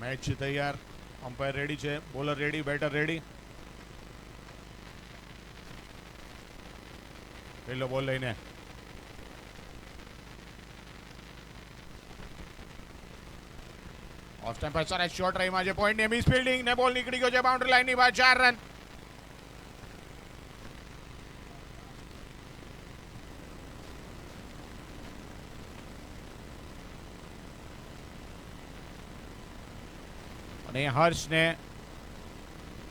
Match તૈયાર, umpire ready છે, bowler ready, batter ready. પહેલો બોલ લઈને ઓફ ટાઈમ પર સરસ શોટ રહીમાં છે, પોઈન્ટ ને મિસ ફિલ્ડિંગ ને બોલ નીકળી ગયો છે બાઉન્ડ્રી લાઈનની બહાર. 4 રન. અને હર્ષને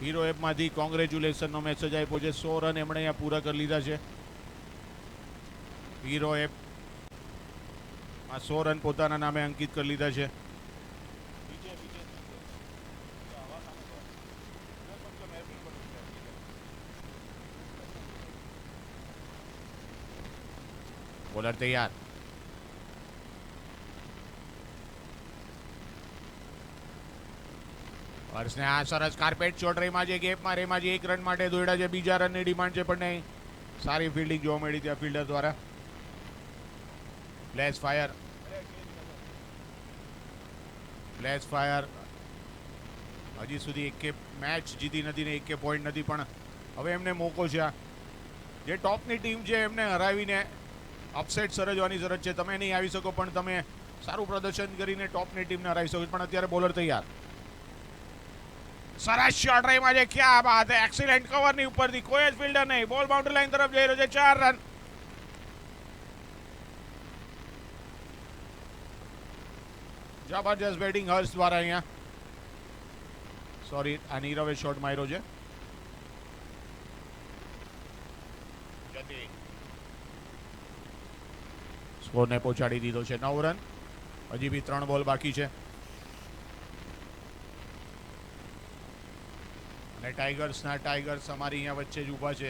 હીરો એપમાંથી કોંગ્રેચ્યુલેશનનો મેસેજ આપ્યો છે. 100 રન એમણે અહીંયા પૂરા કરી લીધા છે. હીરો એપ આ 100 રન પોતાના નામે અંકિત કરી લીધા છે. બોલર તૈયાર. હર્ષને આ સરસ કાર્પેટ શોટ રહીમાં છે, ગેપમાં રહીમાં છે, 1 રન માટે દોડ્યા છે. બીજા રનની ડિમાન્ડ છે પણ નહીં. સારી ફિલ્ડિંગ જોવા મળી ત્યાં ફિલ્ડર દ્વારા. Flash fire, flash fire. હજી સુધી એક મેચ જીતી નથી ને એક પોઈન્ટ નથી, પણ હવે એમને મોકો છે. જે ટોપની ટીમ છે એમને હરાવીને અપસેટ સર્જવાની જરૂર છે. તમે નહીં આવી શકો પણ તમે સારું પ્રદર્શન કરીને ટોપની ટીમને હરાવી શકો. પણ અત્યારે બોલર તૈયાર. સરસ શોટ રહીમાં છે, ક્યાં બાત હે, એક્સિલેન્ટ કવરની ઉપરથી કોઈ જ ફિલ્ડર નહીં. બોલ બાઉન્ડ્રી લાઈન તરફ જઈ રહ્યો છે. 4 રન. જબરજસ્ત બેટિંગ હર્ષ દ્વારા અહીંયા. સોરી, આ નીરવે શોટ માર્યો છે. સ્કોરને પહોંચાડી દીધો છે 9 રન. હજી બી 3 બોલ બાકી છે. અને ટાઈગર્સ અમારી અહીંયા વચ્ચે જ ઊભા છે.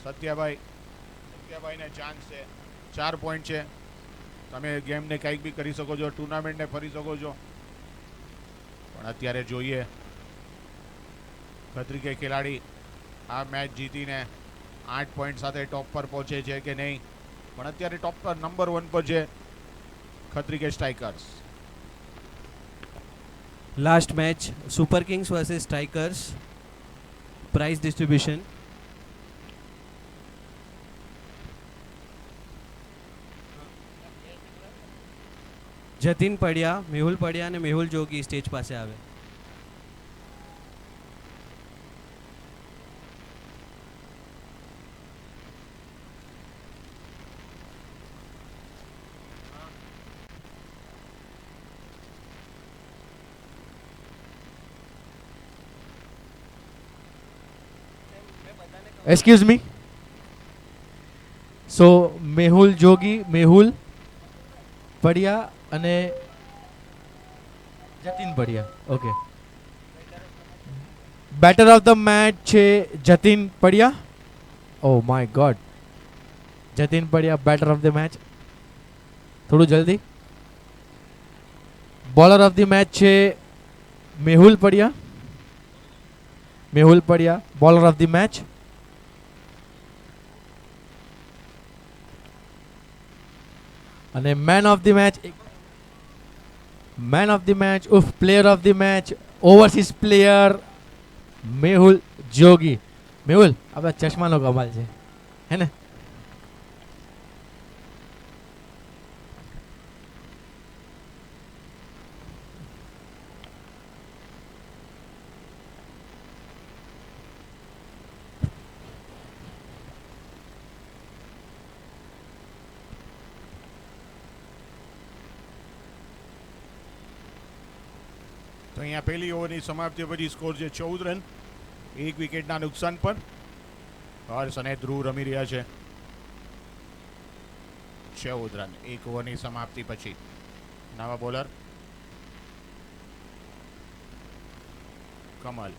સત્યાભાઈને ચાન્સ છે. 4 પોઈન્ટ છે. તમે ગેમને કંઈક બી કરી શકો છો, ટુર્નામેન્ટને ફરી શકો છો. પણ અત્યારે જોઈએ ખત્રી કે ખેલાડી આ મેચ જીતીને 8 પોઈન્ટ સાથે ટોપ પર પહોંચે છે કે નહીં. પણ અત્યારે ટોપ પર નંબર 1 પર છે ખત્રી કે Strikers. Last match Super Kings versus Strikers. Prize distribution. Jatin Padiya, Mehul Padiya અને મેહુલ જોગી સ્ટેજ પાસે આવે. Excuse me. So Mehul Jogi, Mehul Padiya અને Jatin Padiya. Okay. Batter of the match છે Jatin Padiya. Oh my God. Jatin Padiya batter of the match. થોડું જલ્દી. બોલર ઓફ ધ મેચ છે Mehul Padiya. Mehul Padiya bowler of the match. અને man of the match player of the match overseas player Mehul Jogi. Mehul, આપણા ચશ્માનો કમાલ છે હે ને. તો અહીંયા પહેલી ઓવરની સમાપ્તિ પછી સ્કોર છે 14 રન, 1 વિકેટના નુકસાન પર. હર્ષ અને ધ્રુવ રમી રહ્યા છે. 14 રન 1 ઓવરની સમાપ્તિ પછી. નવા બોલર કમલ.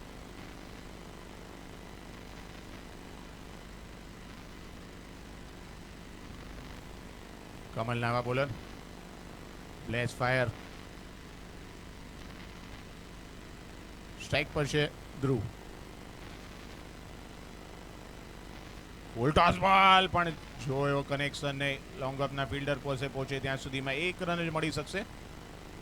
નવા બોલર. Flash fire. સ્ટ્રાઇક પર છે ધ્રુવ. ફૂલ ટોસ બોલ પણ જો એવો કનેક્શન નહીં. લોંગ અપના ફિલ્ડર પાસે પહોંચે ત્યાં સુધીમાં 1 રન જ મળી શકશે.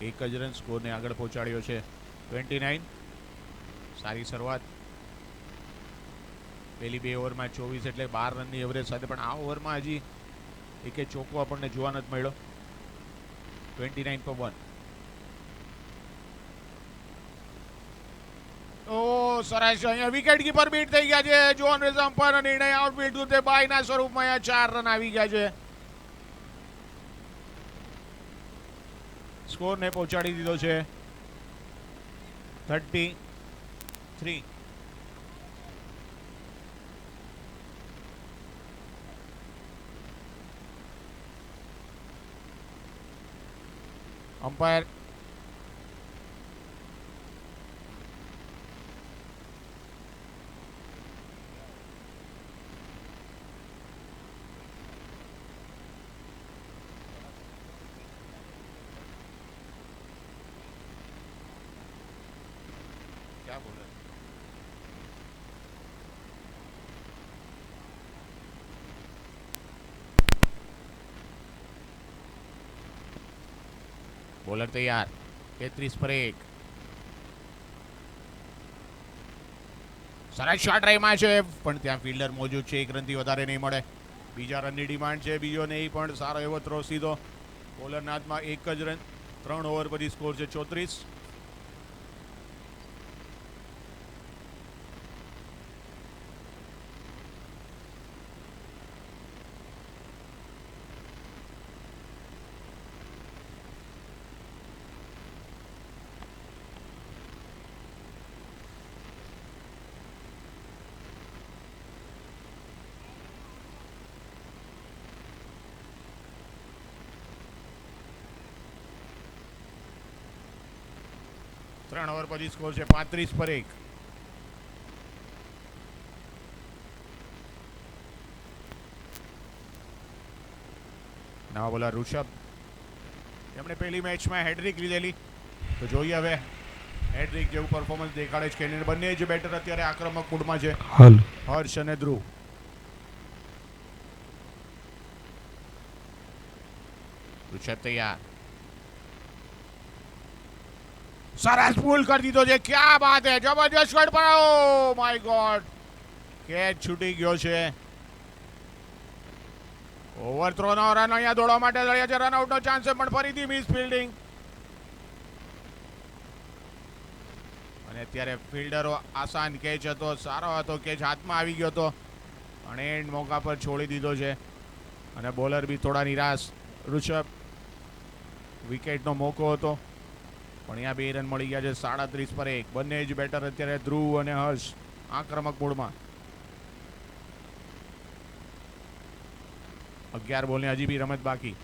એક જ રન સ્કોરને આગળ પહોંચાડ્યો છે 29. સારી શરૂઆત. પહેલી 2 ઓવરમાં 24 એટલે 12 રનની એવરેજ સાથે, પણ આ ઓવરમાં હજી એકે ચોકો આપણને જોવા નથી મળ્યો. 29 પર 1. ઓ સરસ, અહીંયા વિકેટ કીપર બીટ થઈ ગયા છે. જોન રેઝમ પર નિર્ણય આઉટફીલ્ડ ટુ તે બાયના સ્વરૂપમાં અહીંયા 4 રન આવી ગયા છે. સ્કોરને પહોંચાડી દીધો છે 33. અમ્પાયર क्या बोल रहे हैं? બોલર તૈયાર. 33 પર 1. સરસ શોટ રહીમાં છે, પણ ત્યાં ફિલ્ડર મોજૂદ છે. 1 રનથી વધારે નહીં મળે. બીજા રનની ડિમાન્ડ છે. બીજો નહીં, પણ સારો એવો થ્રો સીધો. બોલરના હાથમાં 1 જ રન. 3 ઓવર પછી સ્કોર છે 34. ત્રણ ઓવર પછી સ્કોર છે 35 પર 1. નવા બોલર ઋષભ. એમણે પહેલી મેચમાં હેડ્રિક લીધેલી, તો જોઈએ હવે હેડ્રિક જેવું પરફોર્મન્સ દેખાડે છે કે બંને જ બેટર અત્યારે આક્રમક મૂડમાં છે. હર્ષ અને ધ્રુવ. ઋષભ તૈયાર. સરસ પુલ કરી દીધો છે. ક્યા બાત હે, જબરજસ્ત શોટ પર. ઓ માય ગોડ, કેચ છૂટી ગયો છે. ઓવરથ્રો નો રન અહીંયા દોડવા માટે લડ્યા છે. રનઆઉટ નો ચાન્સ છે, પણ ફરીથી મિસ ફિલ્ડિંગ. અને અત્યારે ફિલ્ડરો આસાન કેચ હતો, સારો હતો કેચ, હાથમાં આવી ગયો હતો, અને એન્ડ મોકા પર છોડી દીધો છે. અને બોલર બી થોડા નિરાશ. ઋષભ, વિકેટનો મોકો હતો, પણ અહીંયા 2 રન મળી ગયા છે. 37 પર 1. બંને જ બેટર અત્યારે ધ્રુવ અને હર્ષ આક્રમક મૂડમાં. 11 બોલને હજી બી રમત બાકી.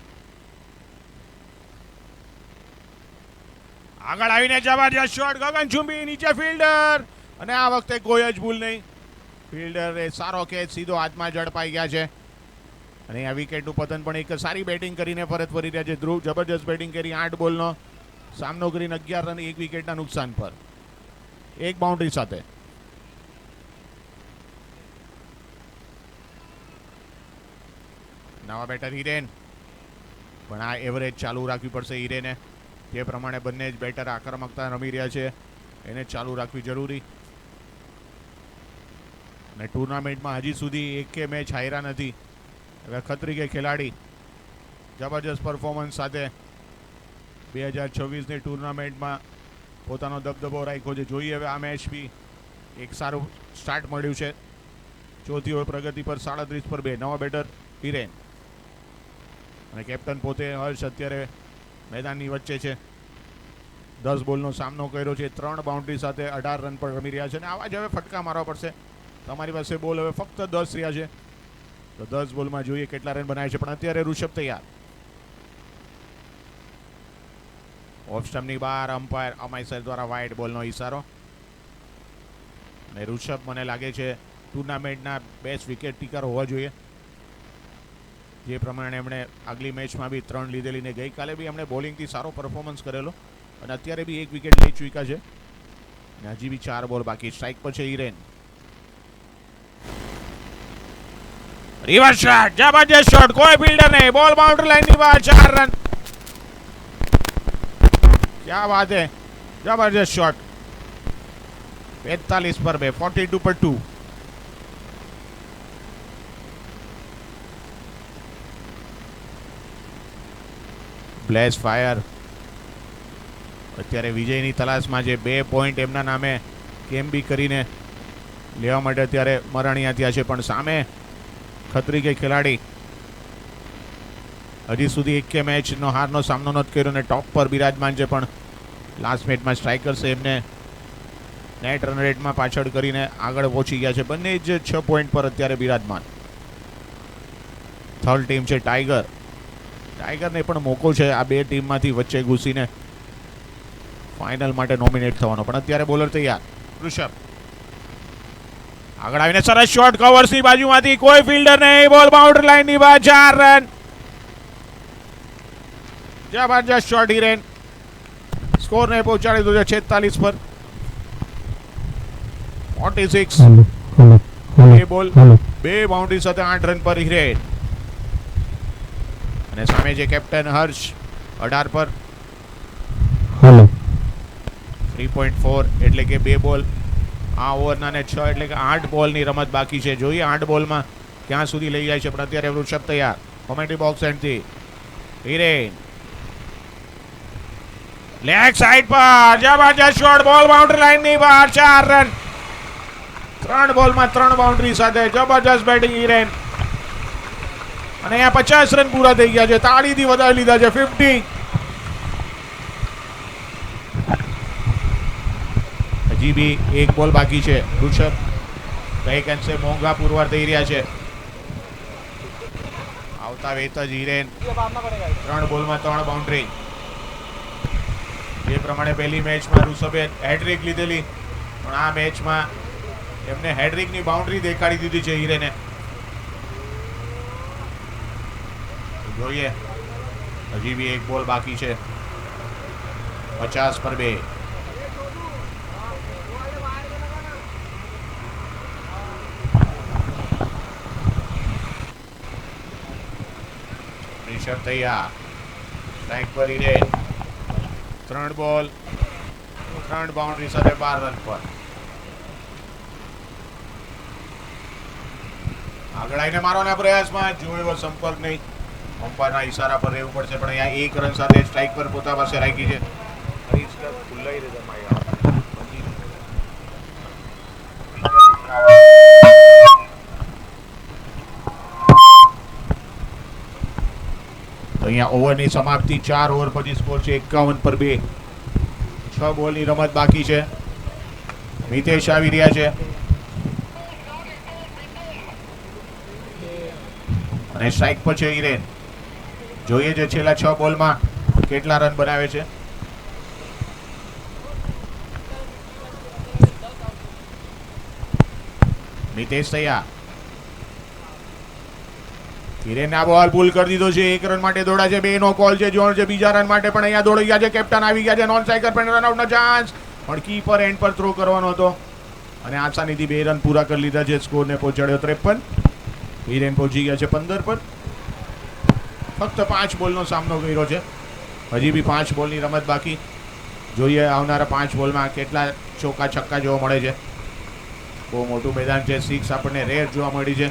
આગળ આવીને જબરજસ્ત શોટ. ગગનચુંબી નીચે ફિલ્ડર, અને આ વખતે કોઈ જ ભૂલ નહીં. ફિલ્ડરે સારો કેચ સીધો હાથમાં ઝડપાઈ ગયા છે. અને આ વિકેટનું પતન પણ એક સારી બેટિંગ કરીને પરત ફરી રહ્યા છે. ધ્રુવ જબરજસ્ત બેટિંગ કરી. 8 બોલનો સામનો કરીને 11 રન 1 વિકેટના નુકસાન પર, 1 બાઉન્ડ્રી સાથે. નવા બેટર હિરેન, પણ આ એવરેજ ચાલુ રાખવી પડશે હિરેને. જે પ્રમાણે બંને જ બેટર આક્રમકતા રમી રહ્યા છે, એને ચાલુ રાખવી જરૂરી. અને ટુર્નામેન્ટમાં હજી સુધી એકે મેચ હાર્યા નથી. હવે ખત્રી કે ખેલાડી જબરજસ્ત પરફોર્મન્સ સાથે 2026ની ટુર્નામેન્ટમાં પોતાનો દબદબો રાખ્યો છે. જોઈએ હવે આ મેચ બી એક સારું સ્ટાર્ટ મળ્યું છે. ચોથી ઓવર પ્રગતિ પર 37 પર 2. નવા બેટર હિરેન, અને કેપ્ટન પોતે હર્ષ અત્યારે મેદાનની વચ્ચે છે. 10 બોલનો સામનો કર્યો છે. 3 બાઉન્ડ્રી સાથે 18 રન પર રમી રહ્યા છે. અને આવા જ હવે ફટકા મારવા પડશે. તમારી પાસે બોલ હવે ફક્ત 10 રહ્યા છે, તો 10 બોલમાં જોઈએ કેટલા રન બનાવે છે. પણ અત્યારે ઋષભ તૈયાર. ઓફ સ્ટમ્પની બહાર અમ્પાયર અમાયસર દ્વારા વાઇડ બોલનો ઇશારો. અને ઋષભ મને લાગે છે ટુર્નામેન્ટના બેસ્ટ વિકેટ ટીકર હોવા જોઈએ. જે પ્રમાણે એમણે આગલી મેચમાં બી 3 લીધેલી, ને ગઈકાલે બી એમણે બોલિંગથી સારો પરફોર્મન્સ કરેલો, અને અત્યારે બી 1 વિકેટ લઈ ચૂક્યા છે. અને હજી બી 4 બોલ બાકી. સ્ટ્રાઇક પર છે હિરેન. રિવર્સ શોટ, જબરજસ્ત શોટ, કોઈ ફિલ્ડર નહીં. બોલ બાઉન્ડ્રી લાઈનની બહાર. 4 રન. क्या बात है, जबरदस्त शॉट. 45 पर 2, 42 पर 2. બ્લેઝ ફાયર અત્યારે વિજયની તલાશમાં છે. 2 પોઈન્ટ એમના નામે કેમ બી કરીને લેવા માટે અત્યારે મરણિયા થયા છે, પણ સામે ખત્રી કે ખેલાડી હજી સુધી એક કે મેચનો હારનો સામનો નથી કર્યો અને ટોપ પર બિરાજમાન છે. પણ લાસ્ટ મેચમાં સ્ટ્રાઇકર્સે એમને નેટ રન રેટમાં પાછળ કરીને આગળ પહોંચી ગયા છે. બંને જ 6 પોઈન્ટ પર અત્યારે બિરાજમાન. થર્ડ ટીમ છે ટાઈગર. ટાઈગરને પણ મોકો છે આ બે ટીમમાંથી વચ્ચે ઘૂસીને ફાઇનલ માટે નોમિનેટ થવાનો. પણ અત્યારે બોલર તૈયાર. ઋષભ આગળ આવીને સરસ શોટ કવર્સની બાજુમાંથી, કોઈ ફિલ્ડર નહીં, બોલ બાઉન્ડરી લાઈનની બહાર. 4 રન. જબરજસ્ત શોટ હિરેન. સ્કોરને પહોંચાડી દીધો છે 46 પર 46. બે બોલ 2 બાઉન્ડરી સાથે 8 રન પર હિરેન. અને સામે છે કેપ્ટન હર્ષ 18 પર 3.4 એટલે કે 2 બોલ આ ઓવરના ને 6 એટલે કે 8 બોલની રમત બાકી છે. જોઈએ 8 બોલમાં ક્યાં સુધી લઈ જાય છે. પણ અત્યારે વૃષભ તૈયાર કોમેન્ટ્રી બોક્સ એન્ડથી. હિરેન લેગ સાઈડ પર જબરજસ્ત શોટ, બોલ બાઉન્ડરી લાઈનની બહાર. 4 રન. 3 બોલમાં 3 બાઉન્ડરી સાથે જબરજસ્ત બેટિંગ હિરેન. અને અહીંયા 50 રન પૂરા થઈ ગયા છે. તાળીથી વધાવી લીધા છે 50. હજી બી 1 બોલ બાકી છે. ઋષભ કઈક અંશે મોંઘા પુરવાર થઈ રહ્યા છે. આવતા વેત જ હિરેન 3 બોલમાં 3 બાઉન્ડરી. જે પ્રમાણે પહેલી મેચમાં ઋષભે હેડ્રિક લીધેલી, પણ આ મેચમાં એમને હેડ્રિકની બાઉન્ડરી દેખાડી દીધી છે હિરેને. જોઈએ હજી બી 1 બોલ બાકી છે. 50 પર 2. રિષભ તૈયાર. સ્ટ્રાઇક પર હિરેન. 3 બોલ 3 બાઉન્ડરી સાથે 12 રન પર. આગળ આવીને મારવાના પ્રયાસમાં જોયો સંપર્ક નહીં. અંપાયરના ઈશારા પર રહેવું પડશે. પણ અહીંયા 1 રન સાથે સ્ટ્રાઇક પર પોતા પાસે રાખી છે. તો અહીંયા ઓવરની સમાપ્તિ. 4 ઓવર પછી સ્કોર છે 51 પર 2. 6 બોલની રમત બાકી છે. મિતેશ આવી રહ્યા છે અને સ્ટ્રાઇક પર છે હિરેન. જોઈએ છે છેલ્લા 6 બોલમાં કેટલા રન બનાવે છે. મિતેશ તૈયાર. હિરેન આ બોલ પુલ કરી દીધો છે. 1 રન માટે દોડા છે. 2 નો કોલ છે. જોન છે બીજા રન માટે, પણ અહીંયા દોડી ગયા છે. કેપ્ટન આવી ગયા છે. નોન સ્ટ્રાઇકર પણ રન આઉટનો ચાન્સ, પણ કીપર એન્ડ પર થ્રો કરવાનો હતો અને આસાનીથી 2 રન પૂરા કરી લીધા છે. સ્કોરને પહોંચાડ્યો 53. હિરેન પહોંચી ગયા છે 15 પર. ફક્ત 5 બોલનો સામનો કર્યો છે. હજી બી 5 બોલની રમત બાકી. જોઈએ આવનારા 5 બોલમાં કેટલા ચોકા છક્કા જોવા મળે છે. બહુ મોટું મેદાન છે. 6 આપણને રેર જોવા મળી છે.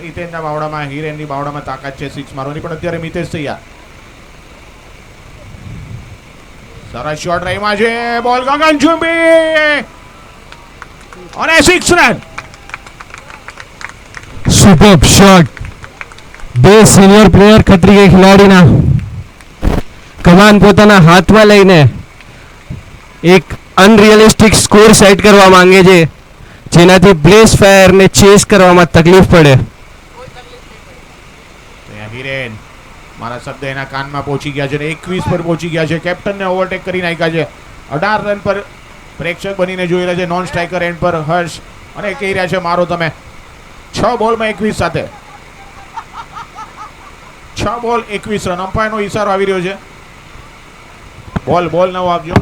હિતેનના બાવડામાં, હિરેનની બાવડામાં તાકાત છે 6 મારવાની. પણ અત્યારે મિતેશ તૈયાર. સરસ શોટ રહીમાં છે. બોલ ગગનચુંબી અને 6 run. Super shot. 2 senior player Khatri કે ખિલાડીના કમાન પોતાના હાથમાં લઈને એક અનરિયલિસ્ટિક સ્કોર સેટ કરવા માંગે છે, જેનાથી બ્લેઝ ફાયરને ચેસ કરવામાં તકલીફ પડે. હિરેન મારા શબ્દ એના કાનમાં પહોંચી ગયા છે અને 21 પર પહોંચી ગયા છે. કેપ્ટનને ઓવરટેક કરી નાખ્યા છે. 18 રન પર પ્રેક્ષક બનીને જોઈ રહ્યા છે. નોન સ્ટ્રાઇકર એન્ડ પર હર્ષ અને કહી રહ્યા છે મારો તમે. 6 બોલમાં 21 સાથે 6 બોલ 21 રન. અમ્પાયરનો ઈશારો આવી રહ્યો છે. બોલ નવો આપજો.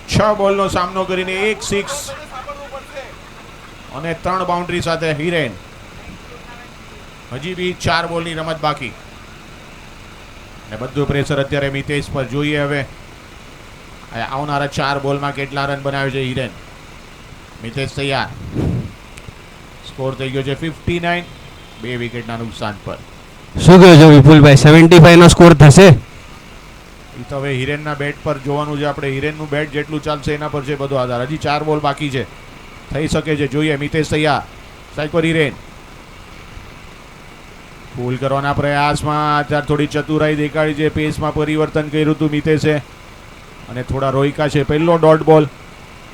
છ બોલનો સામનો કરીને 1 6 અને 3 બાઉન્ડરી સાથે હિરેન. હજી બી 4 બોલની રમત બાકી ને બધું પ્રેશર અત્યારે મિતેશ પર. જોઈએ હવે આવનારા 4 બોલમાં કેટલા રન બનાવે છે હિરેન. મિતેશ તૈયાર. સ્કોર થઈ ગયો છે 59, 2 વિકેટના નુકસાન પર. શું કહો છો વિપુલભાઈ, 75 નો સ્કોર થશે? એ તો હવે હિરેનના બેટ પર જોવાનું છે આપણે. હિરેનનું બેટ જેટલું ચાલશે એના પર છે બધો આધાર. હજી 4 બોલ બાકી છે, થઈ શકે છે. જોઈએ મિતેશ તૈયાર. સાઈડ પર હિરેન. પુલ કરવાના પ્રયાસમાં અત્યારે થોડી ચતુરાઈ દેખાડી છે. પેસમાં પરિવર્તન કર્યું હતું મિતેશે અને થોડા રોયકા છે. પહેલો ડોટ બોલ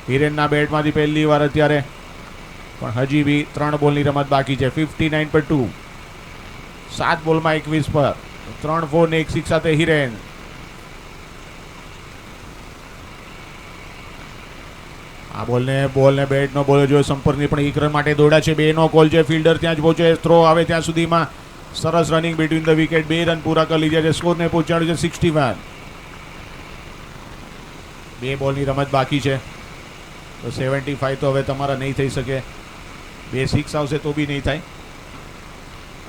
હિરેનના બેટમાંથી પહેલી વાર અત્યારે. પણ હજી બી 3 બોલની રમત બાકી છે. 59 પર 2. 7 બોલમાં 21 પર. 3 4 ને 1 6 સાથે હિરેન. આ બોલને બેટનો બોલ જોયો સંપર્કની પણ 1 રન માટે દોડ્યા છે. 2 નો કોલ છે. ફિલ્ડર ત્યાં જ પહોંચે. થ્રો આવે ત્યાં સુધીમાં સરસ running between the wicket. 2 run પૂરા કરી લીધા છે. સ્કોરને પહોંચાડ્યું છે 61. 2 બોલની રમત બાકી છે તો 75 તો હવે તમારા નહીં થઈ શકે. 2 6 આવશે તો બી નહીં થાય.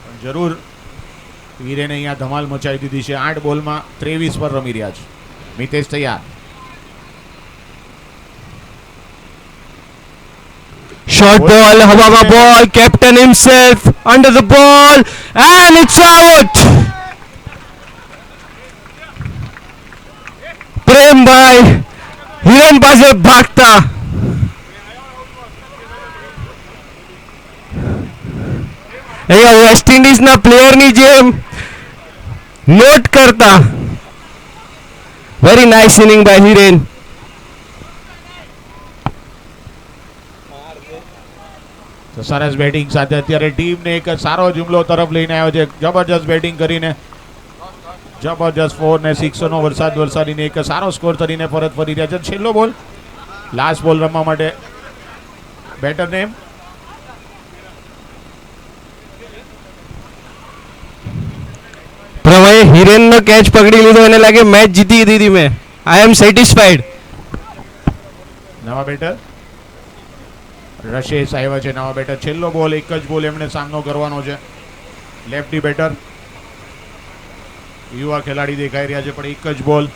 પણ જરૂર વીરેને અહીંયા ધમાલ મચાવી દીધી છે. 8 બોલમાં 23 પર રમી રહ્યા છે. મિતેશ તૈયાર. Short ball, હવામાં ball, captain himself under the ball and it's out. પ્રેમભાઈ Hiren પાસે ભાગતા. અહીંયા વેસ્ટ ઇન્ડિઝના પ્લેયરની જેમ નોટ કરતા. Very nice inning by Hiren. તો સરસ બેટિંગ સાથે અત્યારે ટીમને એક સારો જુમલો તરફ લઈને આવ્યો છે. જબરજસ્ત બેટિંગ કરીને જબરજસ્ત 4 ને 6 નો વરસાદીને એક સારો સ્કોર કરીને પરત ફરી રહ્યા છે. છેલ્લો બોલ, લાસ્ટ બોલ રમવા માટે બેટર નેમ પ્રભાએ હિરેનનો કેચ પકડી લીધો. એને લાગે મેચ જીતી દીધી મેં. આઈ એમ સેટિસ્ફાઈડ. નવા બેટર રશેશ આવ્યા છે. નવા બેટર. છેલ્લો બોલ, એક જ બોલ એમણે સામનો કરવાનો છે. લેફ્ટી બેટર યુવા ખેલાડી દેખાઈ રહ્યા છે પણ એક જ બોલ.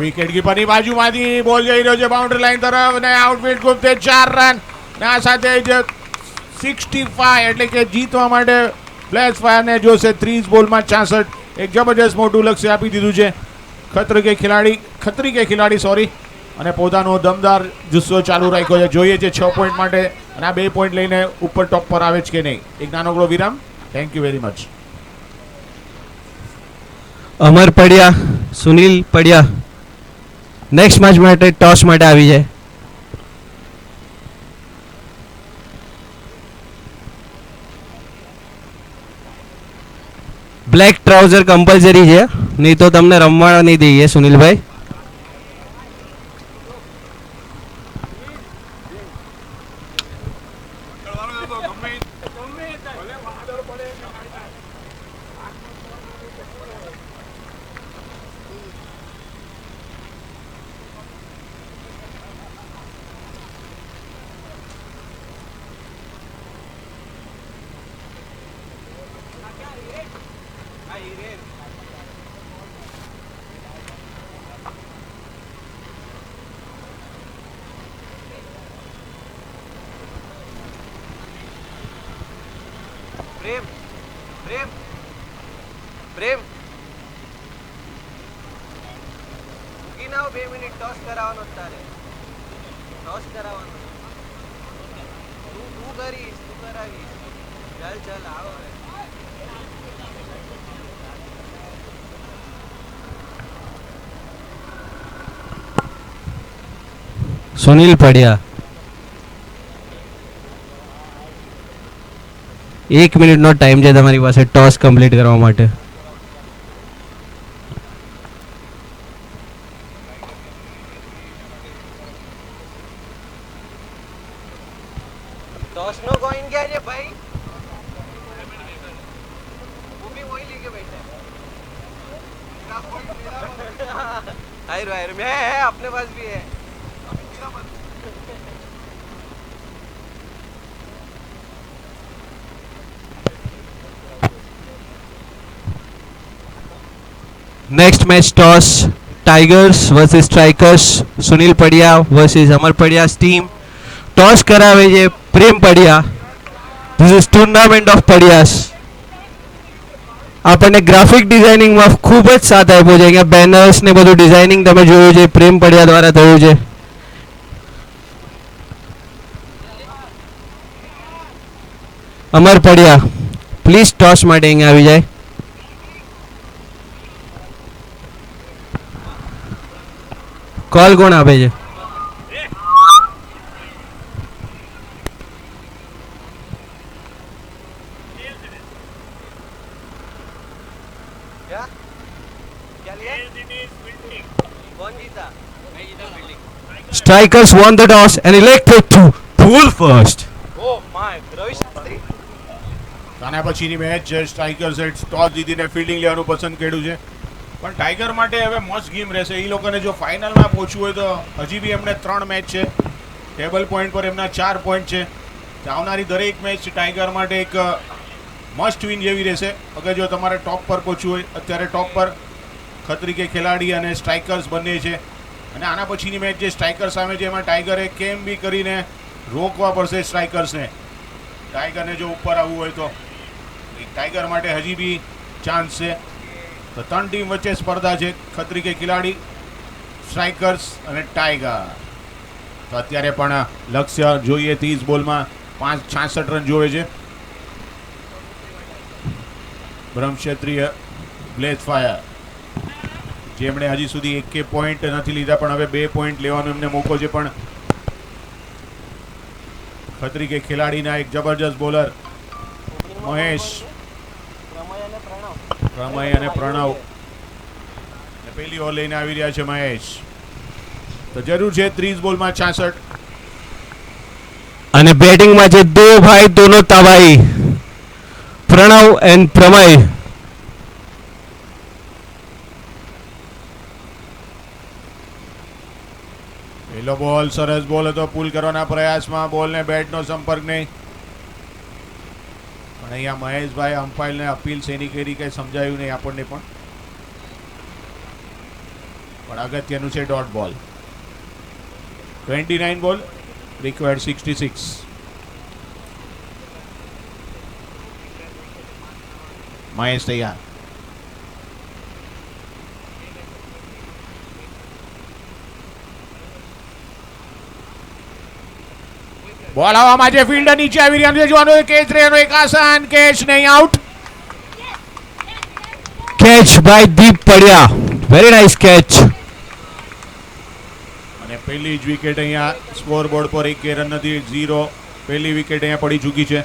વિકેટ કીપરની બાજુમાંથી બોલ જઈ રહ્યો છે બાઉન્ડ્રી લાઈન તરફ ને આઉટફિલ્ડ ગુપ્તે 4 રન ને આ સાથે જ 65 એટલે કે જીતવા માટે બ્લેઝ ફાયરને જોશે 30 બોલમાં 66. એક જબરજસ્ત મોટું લક્ષ્ય આપી દીધું છે ખત્રી કે ખિલાડી સોરી. અને પોતાનો દમદાર જુસ્સો ચાલુ રાખ્યો છે. જોઈએ છે 6 પોઈન્ટ માટે અને આ 2 પોઈન્ટ લઈને ઉપર ટોપ પર આવે છે કે નહીં. એક નાનકડો વિરામ. Thank you very much. Amar Padiya, Sunil પડ્યા નેક્સ્ટ મેચ માટે ટોસ માટે આવી જાય. બ્લેક ટ્રાઉઝર કમ્પલસરી છે, નહીં તો તમને રમવા નહીં દઈએ સુનિલભાઈ. પ્રેમ ઉગી ના 2 મિનિટ ટોસ કરાવવાનો તારે. ટોસ કરાવવાનો તું કરીશ, તું કરાવીશ. ચાલ આવો. સુનિલ પડ્યા. 1 મિનિટનો ટાઈમ છે તમારી પાસે ટોસ કમ્પ્લીટ કરવા માટે. ટોસ નો કોઈન ક્યાં છે ભાઈ? હું બી મોઈ लेके बैठा है हायर मैं है अपने पास भी है next match toss Tigers versus Strikers. Sunil Padiya versus Amar Padiya's team. Toss કરાવે છે Prem Padiya. This is tournament of Padiyas. આપણને ગ્રાફિક ડિઝાઇનિંગમાં ખૂબ જ સાથ આપ્યો છે. અહીંયા બેનર્સ ને બધું ડિઝાઇનિંગ તમે જોયું છે પ્રેમ પડિયા દ્વારા થયું છે. અમર પડિયા પ્લીઝ ટોસ માટે અહીંયા આવી જાય. કોલ કોણ આપે છે? क्या क्या लिया कौन जीता मैं जीता fielding Strikers won the toss and elected to bowl first. Oh my Ravi Shastri આના પછીની મેચ છે સ્ટ્રાઇકર્સે ટોસ જીતીને ફિલ્ડિંગ લેવાનું પસંદ કર્યું છે. પણ ટાઈગર માટે હવે મસ્ત ગેમ રહેશે. એ લોકોને જો ફાઇનલમાં પહોંચવું હોય તો હજી બી એમને 3 મેચ છે. ટેબલ પોઈન્ટ પર એમના 4 પોઈન્ટ છે. આવનારી દરેક મેચ ટાઈગર માટે એક મસ્ટ વિન જેવી રહેશે. અગર જો તમારે ટોપ પર પહોંચવું હોય, અત્યારે ટોપ પર ખત્રી કે ખેલાડી અને સ્ટ્રાઇકર્સ બંને છે. અને આના પછીની મેચ જે સ્ટ્રાઇકર સામે છે એમાં ટાઈગરે કેમ બી કરીને રોકવા પડશે સ્ટ્રાઇકર્સને. ટાઈગરને જો ઉપર આવવું હોય તો ટાઈગર માટે હજી બી ચાન્સ છે. તો 3 ટીમ વચ્ચે સ્પર્ધા છે. ખત્રી કે ખેલાડી, સ્ટ્રાઇકર્સ અને ટાઈગર. તો અત્યારે પણ લક્ષ્ય જોઈએ 30 બોલમાં 66 રન જોવે છે. બ્રહ્મક્ષત્રિય બ્લેઝ ફાયર જેમણે હજી સુધી 1 પોઈન્ટ નથી લીધા પણ હવે 2 પોઈન્ટ લેવાનો એમને મોકો છે. પણ ખત્રી કે ખેલાડીના એક જબરજસ્ત બોલર મહેશ, પ્રમય અને પ્રણવ પહેલી ઓવર લઈને આવી રહ્યા છે મહેશ. તો જરૂર છે 30 બોલમાં 66. અને બેટિંગમાં છે દો ભાઈ દોનો તબાહી, પ્રણવ એન્ડ પ્રમય. પહેલો બોલ સરસ બોલ હતો. પુલ કરવાના પ્રયાસમાં બોલને બેટનો સંપર્ક નહીં. પણ અહીંયા મહેશભાઈ અમ્પાયરને અપીલ શેની કરી કંઈ સમજાયું નહીં આપણને. પણ અગત્યનું છે ડોટ બોલ. 29 બોલ રિક્વાયર્ડ 66. મહેશ તૈયાર. બોલ હવામાં છે. ફિલ્ડર નીચે આવી રહ્યા છે. જોવાનું કેચ રેનો એક આસાન કેચ નહીં, out. Catch by Deep Padiya. Very nice catch. અને પહેલી જ વિકેટ અહીંયા સ્કોર બોર્ડ પર 1 રન નથી, 0. પહેલી વિકેટ અહીંયા પડી ચૂકી છે.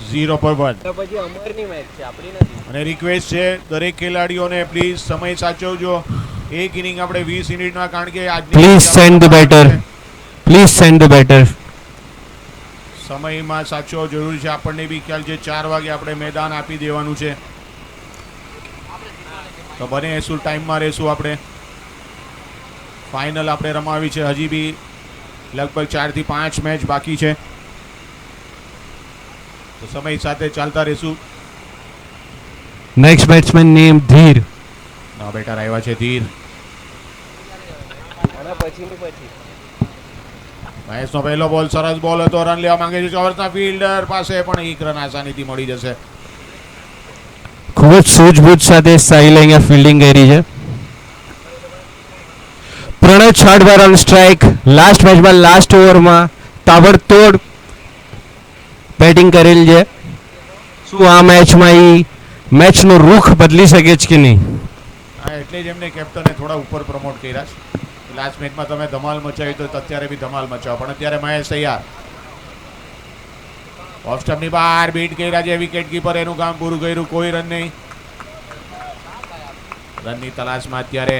ઝીરો પર 1. તો પછી અમરની મેચ છે આપણી નથી અને રિક્વેસ્ટ છે દરેક ખેલાડીઓને પ્લીઝ સમય સાચવજો. એક ઇનિંગ આપણે 20 મિનિટમાં, કારણ કે આજની please send the batter. Please send the batter. સમયમાં સાચવો જરૂરી છે. આપણને બી ખ્યાલ છે 4 વાગે આપણે મેદાન આપી દેવાનું છે. તો બને એટલું ટાઈમમાં રહેશું. આપણે ફાઇનલ આપણે રમાવી છે. હજી બી લગભગ 4 થી 5 મેચ બાકી છે. તો સમય સાથે ચાલતા રહેશું. નેક્સ્ટ બેટ્સમેન નેમ ધીર. ના બેટર આવ્યા છે ધીર. અને પછીની પછી મહેશનો પહેલો બોલ સરસ બોલ હતો. રન લેવા માંગે છે ચોરસના ફિલ્ડર પાસે, પણ 1 રન આસાનીથી મળી જશે. ખૂબ જ સૂઝબૂઝ સાથે સાહિલે અહીંયા ફિલ્ડિંગ કરી છે. Pranav Chhadwar on strike. Last મેચમાં લાસ્ટ ઓવરમાં તાબડતોડ બેટિંગ કરેલ છે. શું આ મેચમાં એ મેચનો રૂખ બદલી શકે છે કે નહીં? હા, એટલે જ એમને કેપ્ટને થોડા ઉપર પ્રમોટ કર્યા છે. લાસ્ટ મેચમાં તમે ધમાલ મચાવી તો અત્યારે બી ધમાલ મચાવો. પણ અત્યારે મહેશ તૈયાર. ઓફ સ્ટમ્પની બહાર બીટ કર્યા છે વિકેટ કીપર. એનું કામ પૂરું કર્યું. કોઈ રન નહીં. રનની તલાશમાં અત્યારે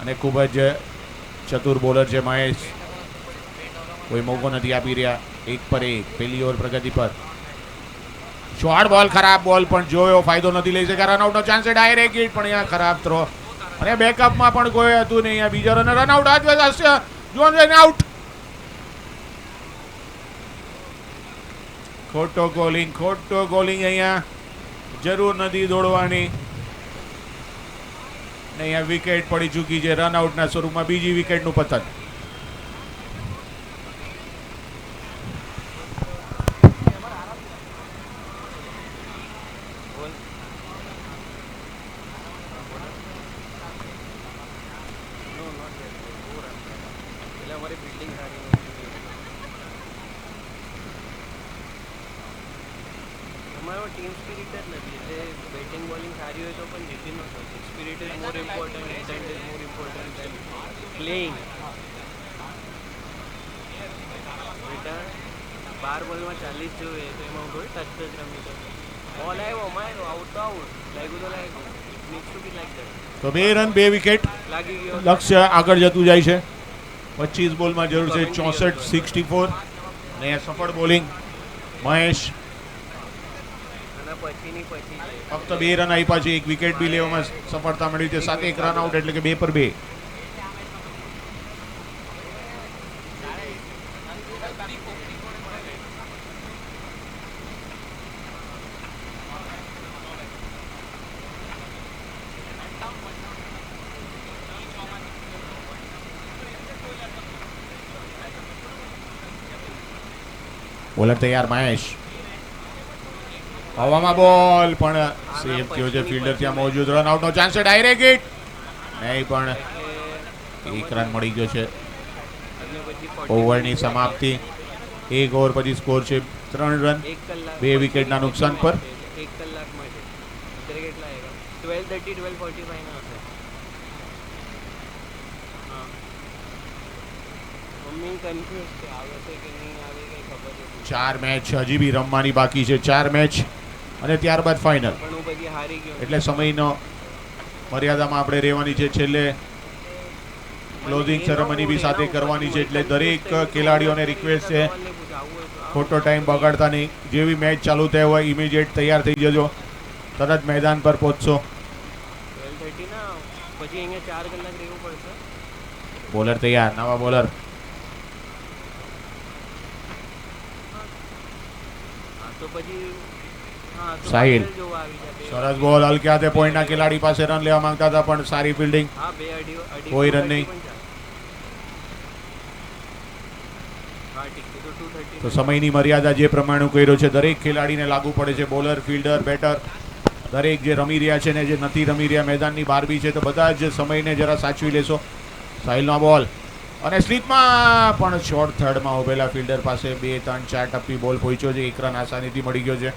અને ખૂબ જ ચતુર બોલર છે મહેશ. કોઈ મોકો નથી આપી રહ્યા. 1 પર 1 પહેલી ઓવર પ્રગતિ પર. શોર્ટ બોલ, ખરાબ બોલ, પણ જોયો ફાયદો નથી લઈ શક્યા. રનઆઉટનો ચાન્સ છે ડાયરેક્ટ હિટ, પણ અહીંયા ખરાબ થ્રો અને બેકઅપમાં પણ કોઈ હતું નહીં. અહીંયા બીજા રન રનઆઉટ આઉટ. ખોટો કોલિંગ અહીંયા જરૂર નથી દોડવાની. ને અહીંયા વિકેટ પડી ચૂકી છે. રનઆઉટના સ્વરૂપમાં બીજી વિકેટનું પતન. ટીમ સ્પિરિટ જ નથી એટલે બેટિંગ બોલિંગ સારી હોય તો પણ જીતી ન શકે. Spirit is more important, intent is more important then playing. બેટા 12 બોલમાં 40 જોઈએ તો એમાં થોડી ટચ જ રમી તો બોલ આવ્યો માર્યો આઉટ તો આઉટ લાગ્યું તો લાગ્યું. Needs to be like that. તો 2 રન 2 વિકેટ. લાગી ગયો. લક્ષ્ય આગળ જતું જાય છે. 25 બોલમાં જરૂર છે 64-64 અને અહીંયા સફળ બોલિંગ મહેશ. પછી ફક્ત 2 રન આપ્યા છે. 1 વિકેટ બી લેવામાં સફળતા મળી છે. સાથે 1 રન આઉટ એટલે કે 2 પર 2. બોલર તૈયાર મહેશ. હવામાં બોલ પણ સેફ થયો છે. ફિલ્ડર ત્યાં મોજૂદ. રન આઉટનો ચાન્સ છે ડાયરેક્ટ હિટ નહીં, પણ 1 રન મળી ગયો છે. ઓવરની સમાપ્તિ. 1 ઓવર પછી સ્કોર છે 3 રન 2 વિકેટના નુકસાન પર. 1 કલાક માટે અત્યારે કેટલા આવ્યા? 12:30 12:45 ના હશે. મમ્મી કન્ફ્યુઝ છે આવે છે કે નહીં આવે કઈ ખબર નથી. 4 મેચ હજી બી રમવાની બાકી છે. 4 મેચ અને ત્યારબાદ ફાઇનલ. પણ હું પછી હારી ગયો એટલે સમયનો મર્યાદામાં આપણે રહેવાની છે. છેલ્લે ક્લોઝિંગ સેરેમની બી સાથે કરવાની છે. એટલે દરેક ખેલાડીઓને રિક્વેસ્ટ છે ખોટો ટાઈમ બગાડતા નહીં. જેવી મેચ ચાલુ થઈ હોય ઇમિડિયેટ તૈયાર થઈ જજો. તરત મેદાન પર પહોંચશો. 12:30 ના પછી અહીંયા 4 કલાક રહેવું પડશે. બોલર તૈયાર. નવા બોલર તો પછી હા તો સાહિલ. જોવા આવી જાય. સરસ બોલ. હલક્યા તે પોઈન્ટના ખેલાડી પાસે રન લેવા માંગતા હતા પણ સારી ફિલ્ડિંગ. હા 2 અઢી કોઈ રન નહીં. હા ઠીક છે તો 2:30 તો સમયની મર્યાદા જે પ્રમાણે કર્યો છે દરેક ખેલાડીને લાગુ પડે છે. બોલર, ફિલ્ડર, બેટર દરેક જે રમી રહ્યા છે ને જે નથી રમી રહ્યા મેદાનની બહાર બી છે તો બધા જ સમયને જરા સાચવી લેશો. સાહિલનો બોલ અને સ્લીપમાં પણ શોર્ટ થર્ડમાં ઉભેલા ફિલ્ડર પાસે 2, 3, 4 ટપ્પી બોલ પહોંચ્યો છે. 1 રન આસાનીથી મળી ગયો છે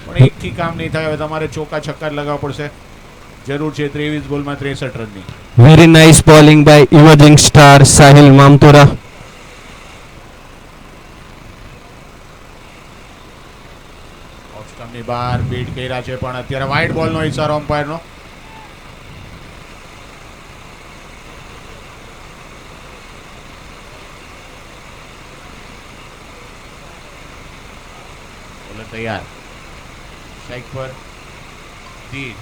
પણ એકથી કામ નહીં થાય. હવે તમારે ચોકા છક્કા જ લગાવવા પડશે. જરૂર છે 23 બોલમાં 63 રનની. Very nice bowling by emerging star Sahil Mamtora. Off સ્ટમ્પની બહાર બીટ કર્યા છે પણ અત્યારે વાઇડ બોલનો ઇશારો અમ્પાયરનો. બોલર તૈયાર. સ્ટ્રાઇક પર તીર.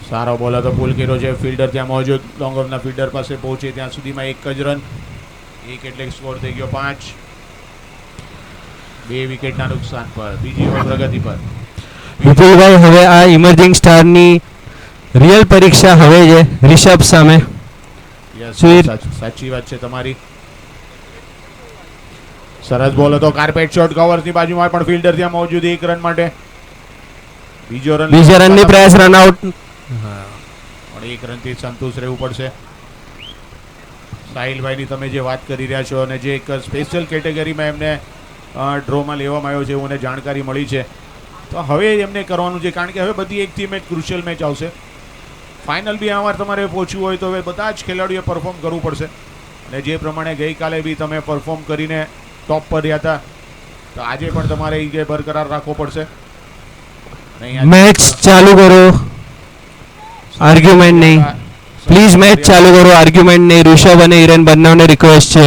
સારો બોલ હતો. પુલ કર્યો છે. ફિલ્ડર ત્યાં મોજૂદ. લોંગ ઓફના ફિલ્ડર પાસે પહોંચે ત્યાં સુધીમાં 1 જ રન. 1 એટલે સ્કોર થઈ ગયો 5. 2 વિકેટના નુકસાન પર. બીજી ઓવર પ્રગતિ પર. વિપુલભાઈ હવે આ ઇમર્જિંગ સ્ટારની રિયલ પરીક્ષા હવે છે રિષભ સામે. Yes, સુઈર. સાચી વાત છે તમારી. સરસ બોલ હતો. કાર્પેટ શોટ કવર્સની બાજુમાં પણ ફિલ્ડર ત્યાં મોજૂદ 1 રન માટે. બીજા રનની પ્રયાસ રન આઉટ. પણ 1 રનથી સંતુષ્ટ રહેવું પડશે. સાહિલભાઈની તમે જે વાત કરી રહ્યા છો અને જે એક સ્પેશિયલ કેટેગરીમાં એમને ડ્રોમાં લેવામાં આવ્યો છે એવું મને જાણકારી મળી છે તો હવે એમને કરવાનું છે કારણ કે હવે બધી એકથી મેચ ક્રુશિયલ મેચ આવશે. ફાઇનલ બી અમારે તમારે પહોંચવું હોય તો હવે બધા જ ખેલાડીઓએ પરફોર્મ કરવું પડશે અને જે પ્રમાણે ગઈકાલે બી તમે પરફોર્મ કરીને ટોપ પર રહ્યા હતા તો આજે પણ તમારે એ બરકરાર રાખવો પડશે. અને અહીંયા મેચ ચાલુ કરો, આર્ગ્યુમેન્ટ નહીં. પ્લીઝ મેચ ચાલુ કરો, આર્ગ્યુમેન્ટ નહીં. ઋષભ અને હિરેન બંનેને રિક્વેસ્ટ છે.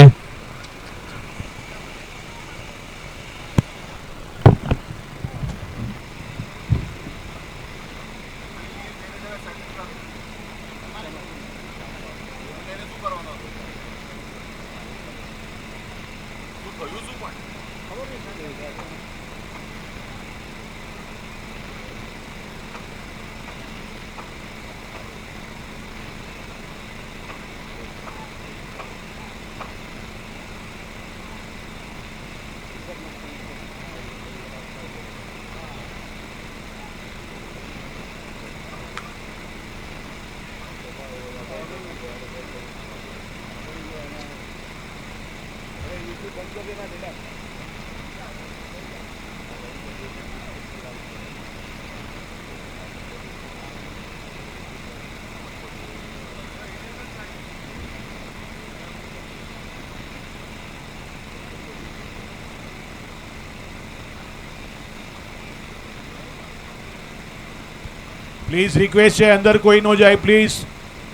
પ્લીઝ રિક્વેસ્ટ છે, અંદર કોઈ નો જાય પ્લીઝ.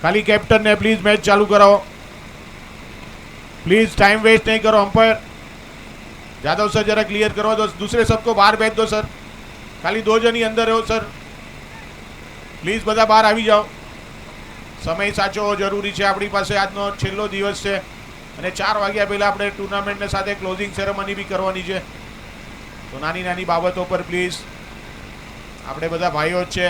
ખાલી કેપ્ટન ને પ્લીઝ મેચ ચાલુ કરાવો. प्लीज टाइम वेस्ट नहीं करो. अंपायर यादव सर जरा क्लियर करवा दो, दूसरे सबको बाहर भेज दो सर. खाली 2 जन ही अंदर हो सर. प्लीज બધા બહાર આવી જાઓ. સમય સાચવો જરૂરી છે. આપણી પાસે આજનો છેલ્લો દિવસ છે અને 4 વાગ્યા પહેલા આપણે ટુર્નામેન્ટને સાથે ક્લોઝિંગ સેરેમની બી કરવાની છે. તો નાની નાની બાબતો પર પ્લીઝ આપણે બધા ભાઈઓ જ છે.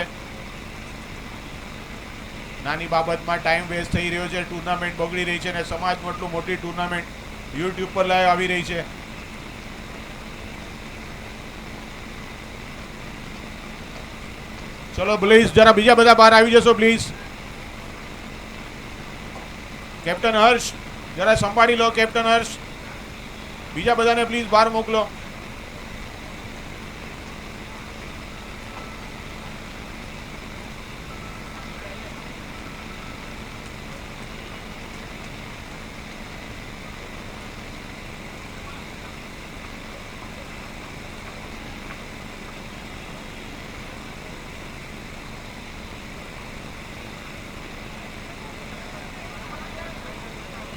નાની બાબતમાં ટાઈમ વેસ્ટ થઈ રહ્યો છે. ટુર્નામેન્ટ બગડી રહી છે અને સમાજમાં એટલું મોટી ટુર્નામેન્ટ યુટ્યુબ પર લાઈવ આવી રહી છે. ચલો પ્લીઝ જરા બીજા બધા બહાર આવી જશો પ્લીઝ. કેપ્ટન હર્ષ જરા સંભાળી લો. કેપ્ટન હર્ષ બીજા બધાને પ્લીઝ બહાર મોકલો.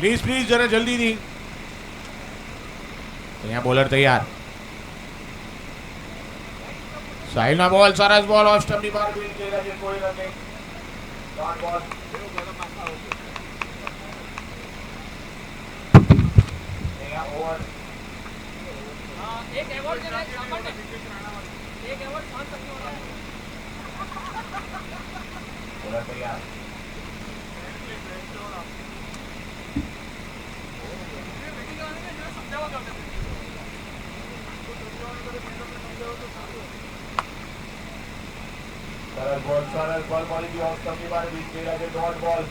प्लीज प्लीज जरा जल्दी दी. यहाँ बॉलर तैयार. साहिल ना बॉल, सरस बॉल ऑफ स्टंप ની બહાર ફીલ્ડ થઈ રહ્યા છે. કોઈ રન નહીં. ડોટ બોલ. અહીંયા ઓવર. એક એવોર્ડ છે સાંભળને. એક એવોર્ડ 5 ટકા. બॉलर તૈયાર. सरल बॉल क्वालिटी ऑफ स्टंप ની બહાર બીટ થઈ રહ્યા છે. ડોટ બોલ.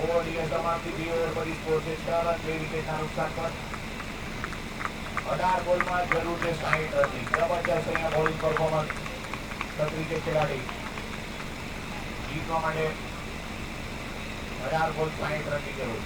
ઓવર ની સમાપ્તિ 2 ઓવર પછી સ્કોર છે 6 રન 2 વિકેટના નુકસાન પર. 18 બોલમાં જરૂર છે 60 રનની. જબરજસ્ત અહીંયા બોલિંગ પરફોર્મન્સ ખત્રી ખેલાડી જીતવા માટે 18 બોલ 60 રનની જરૂર.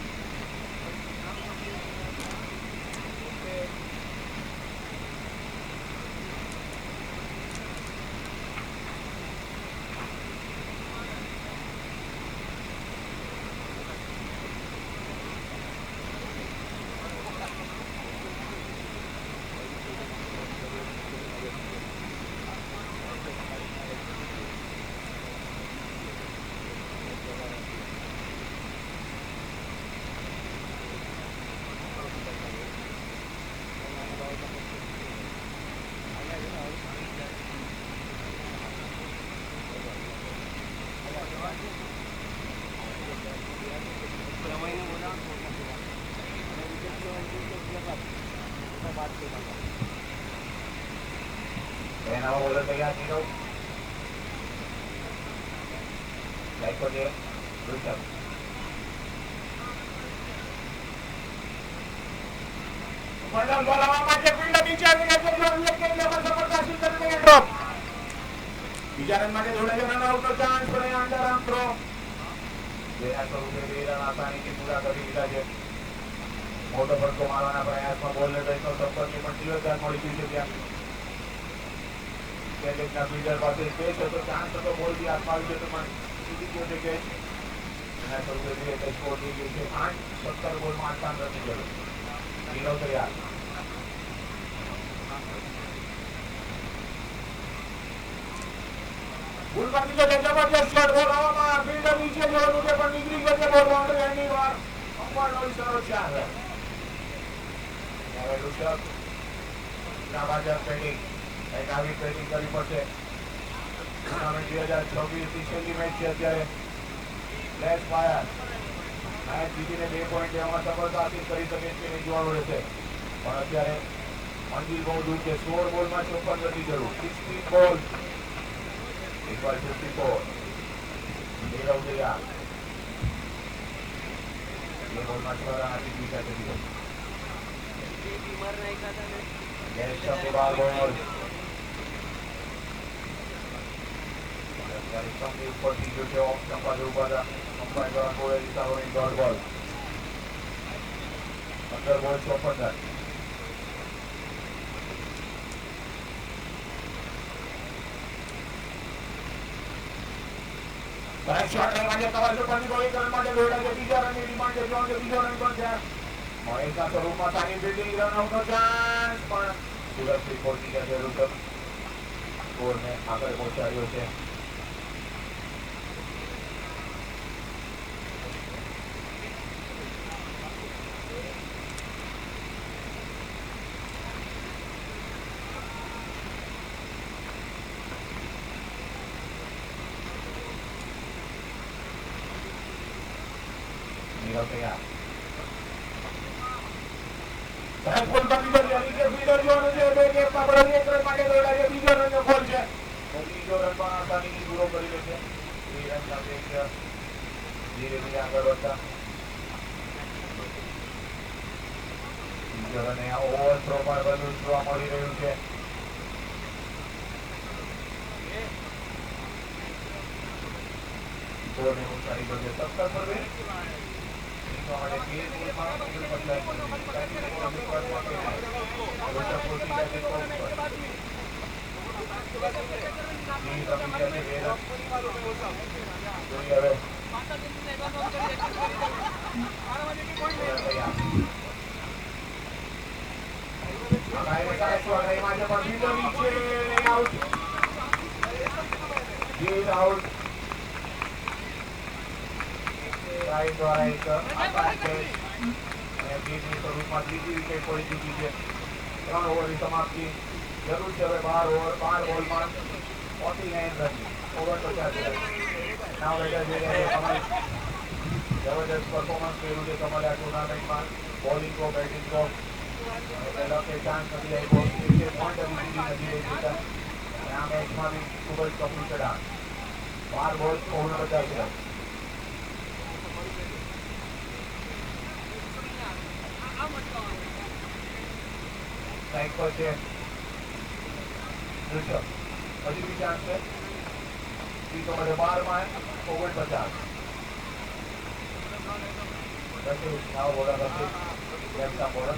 नवा बॉलर तैयार नीरव. लाइक को दे ऋषभ. बॉलर बॉल हवा में फील्ड नीचे आ गया है. जो लेके लेवल जबरदस्त करने के ड्रॉप. બીજા રન માટે થોડા જણા આઉટ નો ચાન્સ પર અંડર આર્મ થ્રો. જેના સ્વરૂપે 2 રન આસાનીથી પૂરા કરી દીધા છે. મોટો ફટકો મારવાના પ્રયાસમાં બોલર રહીનો સફળની પણ 30 રન મળી ગઈ છે. ત્યાં કેલેજના ફિલ્ડર પાસે કેચ હતો, ચાન્સ હતો, બોલ બી હાથમાં આવી જતો પણ છૂટી ગયો છે કેચ. એના સ્વરૂપે જોઈએ તો સ્કોર થઈ ગયો છે 8-17 બોલમાં 58 રનની જરૂર. ઢીલો તૈયાર. ભૂલમાં બીજો છે જબરજસ્ત શોટ, બોલ હવામાં, ફિલ્ડર નીચે જવાનું છે પણ નીકળી ગયો છે, બોલ બાઉન્ડ્રી એન્ડની વાર. અંપાયરનો ઈશારો 4 રન. હવે ઋષભ નાબાજર બેટિંગ, કંઈક આવી બેટિંગ કરવી પડશે. ટુર્નામેન્ટ 2026ની છેલ્લી મેચ છે અત્યારે. લેસ ફાયર મેચ જીતીને 2 પોઈન્ટ લેવામાં સફળતા હાસિલ કરી શકે છે નહીં જોવાનું રહેશે. પણ અત્યારે મંજિલ બહુ દૂર છે. 16 બોલમાં 54 રનની જરૂર. 16 બોલ equal 54. નીરવ તૈયાર. 2 બોલમાં 6 રન આપી દીધા છે નીરવ. बीमार नहीं खाता ना ગેસ છે 12 બોલ. અત્યારે સ્ટમ્પની ઉપરથી જો છે ઓફ સ્ટમ્પ પાસે ઉભા હતા. અંપાયર દ્વારા બોલે ઈશારોની ડોટ બોલ. 15 બોલ 54 રન. Back shot કરવા માટે કવર ઉપરની બોલિંગ કરવા માટે દોડા છે. બીજા રનની ડિમાન્ડ છે. જોન કે બીજો રન પણ છે. મહેશના સ્વરૂપમાં સારી ફિલ્ડિંગ, રન આઉટનો ચાન્સ પણ સુરક્ષિત પહોંચી ગયા છે ઋષભ. સ્કોરને આગળ પહોંચાડ્યો છે. નીરવ તૈયાર. સાહેબ બોલ બાકી બની ગયા. નીચે ફિલ્ડર જોવાનું છે. 2 ગેપમાં પડે. 1 રન માટે દોડા છે. બીજો રનનો બોલ છે. તો બીજો રન પણ આસાનીથી પૂરો કરી લે છે. 2 રન સાથે ધીરે ધીરે આગળ વધતા. બીજો રન ઓવર થ્રો પર બધું જોવા મળી રહ્યું છે. સ્કોરને ઉછાળી ગયો છે 17 પર 2. માટે 2 બોલમાં બદલાય છે. સ્વરૂપમાં ત્રીજી વિકેટ પડી ચૂકી છે. 3 ઓવરની સમાપ્તિ. જરૂર છે હવે 12 બોલમાં 49 રન. Over 50 run. નાવ લેટર જઈ રહ્યા છે. જબરદસ્ત પરફોર્મન્સ કર્યું છે તમારે આ ટુર્નામેન્ટમાં. બોલિંગ કો બેટિંગ કો પહેલા કે ચાન્સ નથી આવ્યો. એક પોઈન્ટ હજી સુધી નથી લઈ શકતા. અને આ મેચમાં બી ખૂબ જ કપૂર ચડા. 12 બોલ 49 રન. સાઈડ પર છે ઋષભ. હજી બી ચાન્સ છે. બીજો મળે 12માં 49. નવો બોલર હશે. લેફ્ટના બોલર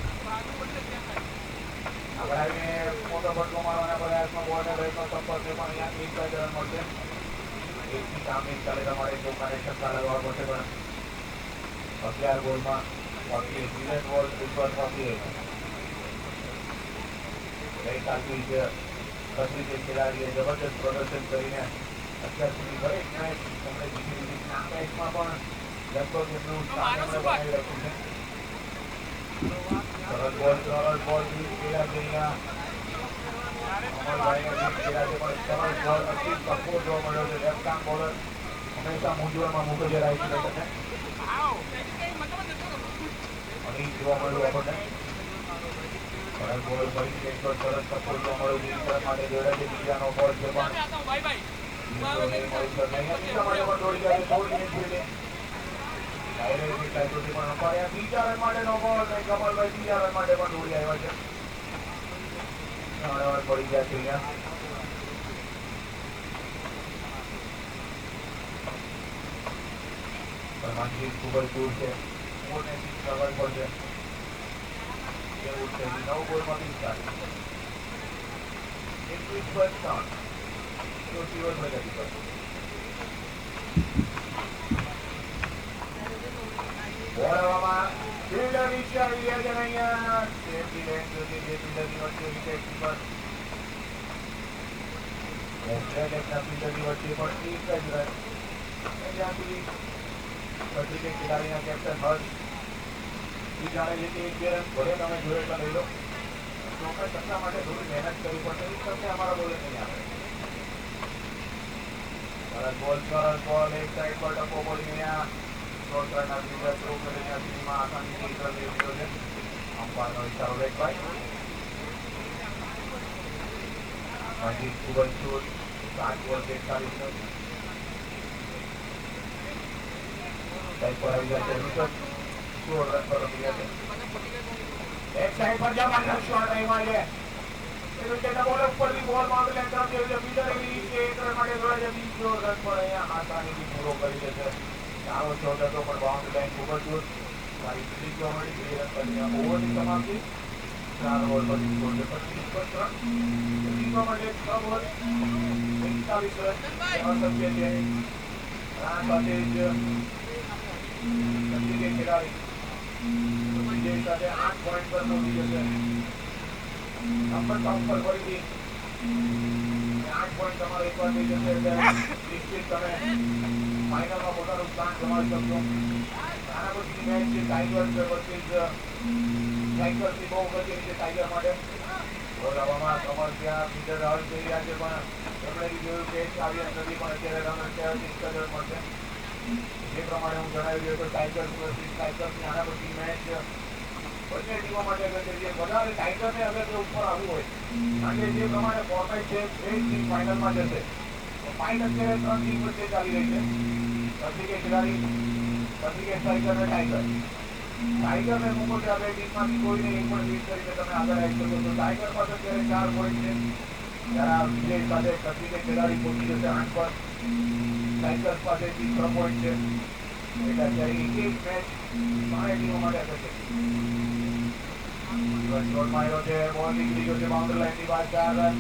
આગળ આવીને મોટો ભટકો મારવાના પ્રયાસમાં બોલને રહીનો સંપર્ક છે પણ અહીંયા 1 રન મળશે. એકની સામે ચાલે તમારે તો કનેક્શન ચાલવા પડશે પણ 11 બોલમાં 48. વિલેટ બોલ ઉપર 48. ગઈકાલથી જ 36 ખેલાડીએ જબરદસ્ત પ્રદર્શન કરીને અત્યાર સુધી દરેક મેચ તમને જીતી લીધી. આ મેચમાં પણ લગભગ એમનું સ્થાન એમણે બનાવી રાખ્યું છે. સરળ બોલ ખેલા છે અહીંયા. અમરભાઈને બીજ ખેલા છે પણ સરળ બોલ અતિ કપૂર જોવા મળ્યો છે. લેફ્ટ આર્મ બોલર હંમેશા મૂંઝવણમાં મૂકે છે રાઈટ બેટરને. અહીં જોવા મળ્યું આપણને. સરળ બોલ ફરીથી એક સરસ કપૂર જોવા મળ્યું. બીજી તરફ માટે જોડે છે. બીજાનો બોલ છે પણ દોડી જાય. 16 મિનિટ ફિલ્ડિંગ. પણ અંપાયર બીજા રન માટેનો બોલ. કમલભાઈ બીજા રન માટે પણ દોડી આવ્યા છે. પડી ગયા છે અહીંયા. મંજિલ ખૂબ જ દૂર છે. 4 કવર પડશે. એવું છે 9 બોલમાં 20. 21 પર 3. तो सीवर में लगी पर बॉल हवाમાં ફિલ્ડર નીચે આવી રહ્યા છે અહીંયા સેફટી લેન સુધી બે ફિલ્ડરની વચ્ચે વિકેટ કીપર લેફ્ટ ફિલ્ડરની વચ્ચે પણ એક જ રન જ્યાં સુધી ક્રિકેટ ખેલાડીના કેપ્ટન હર્ષ એ જાણે છે કે એક બે રન ભલે તમે જોડે એટલા લઈ લો ચોક્કસ સત્તા માટે થોડી મહેનત કરવી પડશે એ તમને અમારા બોલે નહીં આવે સરસ બોલ એક સાઈડ પર ટપ્પો પડી અહીંયા શોર્ટ રનના ફિલ્ડર થ્રો કરે ત્યાં સુધીમાં આસાનીથી એક રન લઈ લીધો છે અંપાયરનો ઇશારો રેખભાઈ અજીત સુબનસુર 7 બોલ 43 રન સાઈડ પર આવી ગયા છે ઋષભ 16 રન પર રમી ગયા છે એક સાઈડ પર જબરદસ્ત શોટ આવ્યા છે વિકેટના બોલ ઉપરથી બોલ માંગ લે તરફ જેવી ફિલ્ડર એવી કે એક રન માટે દોડે છે 20 રન પર અહીંયા આસાનીથી પૂરો કરી દેશે સારો શોટ હતો પણ બાઉન્ડ લાઈન ખૂબ જ દૂર સારી ફિલ્ડિંગ જોવા મળી 2 રન પર ઓવરની સમાપ્તિ 4 ઓવર પર સ્કોર છે 25 પર 3 ફિલ્ડિંગમાં મળે 6 બોલ 41 રન અશક્ય છે આ સાથે જ ક્રિકેટ ખેલાડી વિજય સાથે 8 પોઈન્ટ પર પહોંચી જશે નંબર કાઉન્ટ પર ફરીથી 8 પોઈન્ટ તમારે એકવાર થઈ જશે એટલે નિશ્ચિત તમે ફાઇનલમાં પોતાનું સ્થાન જમાવી શકશો આના પછીની મેચ છે ટાઈગર્સ વર્સિસ ટાઈગર્સની બહુ અગત્યની છે ટાઈગર માટે બોલાવવામાં કમર ત્યાં ફિલ્ડર હર્ષ થઈ રહ્યા છે પણ એમણે બી જોયું કે આવ્યા નથી પણ અત્યારે રન 21 રન મળશે જે પ્રમાણે હું જણાવી રહ્યો તો ટાઈગર્સ વર્સિસ ટાઈગર્સની આના પછી મેચ બંને ટીમો માટે અગત્ય છે વધારે ટાઈગરને અગર જો ઉપર આવવું હોય કારણ કે જે પ્રમાણે ફોર્મેટ છે એ ટીમ ફાઇનલમાં જશે તો ફાઇનલ અત્યારે 3 ટીમ વચ્ચે ચાલી રહી છે ક્રિકેટ ખેલાડી ક્રિકેટ ટાઈગર અને ટાઈગરને મૂકો છે હવે ટીમમાંથી કોઈને એક પણ બીટ કરીને તમે આગળ આવી શકો છો ટાઈગર પાસે અત્યારે 4 પોઈન્ટ છે ત્યારે વિજય સાથે ક્રિકેટ ખેલાડી પહોંચી જશે 8 પર ટાઈગર્સ પાસે 3 પોઈન્ટ છે એટલે અત્યારે એક મેચ ત્રણેય ટીમો માટે અગત્ય છે શોટ માર્યો છે બોલ નીકળી ગયો છે બાઉન્ડરી લાઈનની બહાર 4 રન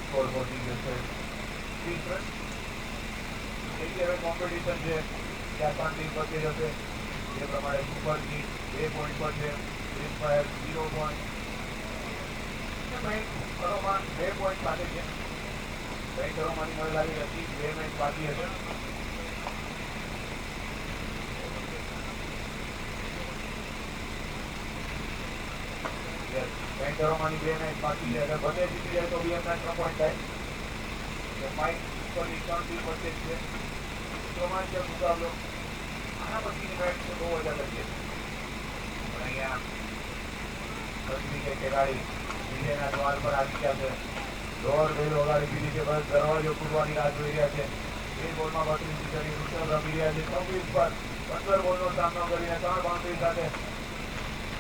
સ્કોર પહોંચી ગયો છે 30 રન એક હવે કોમ્પિટિશન છે ત્યાં 3 ટીમ વચ્ચે જશે જે પ્રમાણે સુપર કિંગ 2 પોઈન્ટ પર છે ગ્રીન ફાયર 0 પોઈન્ટ ઘરોમાં 2 પોઈન્ટ સાથે છે કઈ ઘરોમાંની મને લાગે છે 2 મેચ બાકી હશે ઘરોમાંની 2 મેચ બાકી છે અગર બધે જીતી જાય તો બી એમના 3 પોઈન્ટ થાય ફાઇટ ઉપરની 3 ટીમ વચ્ચે છે રોમાંચક મુકાબલો આના પછીની મેચ બહુ વધારે છે પણ અહીંયા ક્રિકેટ ખેલાડી વિજયના દ્વાર પર આવી ગયા છે દોડ બેલ વગાડી દીધી છે બસ દરવાજો ખુલવાની રાહ જોઈ રહ્યા છે 2 બોલમાં 32 રન ઋષભ રમી રહ્યા છે 26 પર 15 બોલનો સામનો કરીને 3 બાઉન્ડ્રી સાથે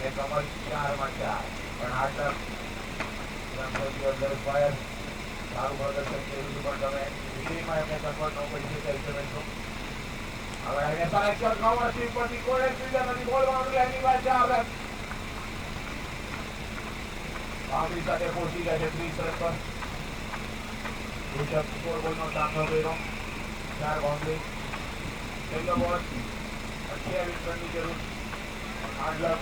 એક કમર 4 માં 4 પણ આટલા ફાયર સારું પ્રદર્શન કર્યું હતું પણ તમે વિજયમાં એમને કન્વર્ટ ન કરી શકાય તમે છો હવે આવીને સારા શોટ કવર સ્વીપ પરથી કોર્નર ફિલ્ડર નથી બોલ બાઉન્ડરી લાઈનની બહાર 4 રન બાઉન્ડરી સાથે પહોંચી ગયા છે 30 રન પર ઋષભ 4 બોલનો સામનો કર્યો 4 બાઉન્ડરી પહેલો બોલ 28 રનની જરૂર આડલક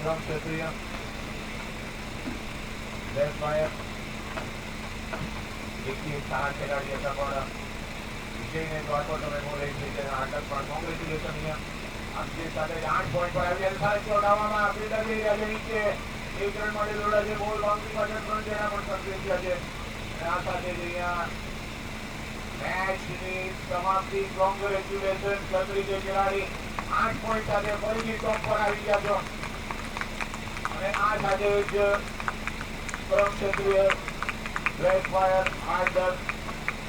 રમ ક્ષત્રિય લેફ્ટ ફાયર એકથી એક સારા ખેલાડી હતા પણ વિજયને દ્વારકો તમે બોલે છે આટક પણ કોંગ્રેચ્યુલેશન અહીંયા અંકિત સાથે 8 પોઈન્ટ પર આવ્યા સારા શોટ આવવામાં ફિલ્ડર જઈ રહ્યા છે નીચે 1 રન માટે દોડ્યા છે બોલ બાઉન્ડરી માટે 3 જણા પણ સક્રિય થયા છે અને આ સાથે જ અહીંયા મેચની સમાપ્તિ કોંગ્રેચ્યુલેશન ક્રિકેટ ખેલાડી 8 પોઈન્ટ સાથે ફરીથી ટોપ પર આવી ગયા છો અને આ સાથે જ પરમ ક્ષત્રિય બ્લેક ફાયર 8-10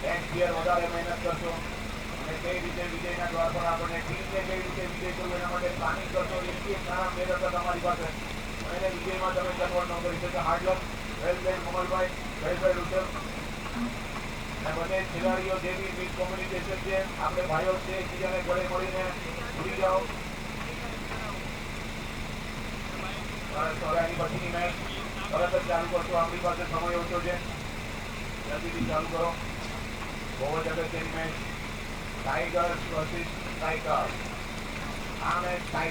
નેક્સ્ટ યર વધારે મહેનત કરશો અને કઈ રીતે વિજયના દ્વાર પર આપણને ટીમને કઈ રીતે વિજય કરવો એના માટે પ્લાનિંગ કરશો એટલી સારા પ્લેયર હતા તમારી પાસે એને વિજયમાં તમે કન્વર્ટ ન કરી શકો હાર્ડલક વેલ પ્લેડ કોમલભાઈ વેલભાઈ ઋષભ અને બંને ખેલાડીઓ જે બી મિસ કોમ્યુનિકેશન છે આપણે ભાઈઓ છે એકબીજાને ગળે મળીને ભૂલી જાઓ બસ હવે આની પછીની મેચ તરત જ ચાલુ કરશો, આપણી પાસે સમય ઓછો છે. જલ્દીથી ચાલુ કરો. બહુ જ અગત્યની મેચ, ટાઈગર્સ વર્સિસ ટાઈગર્સ. આ મેચ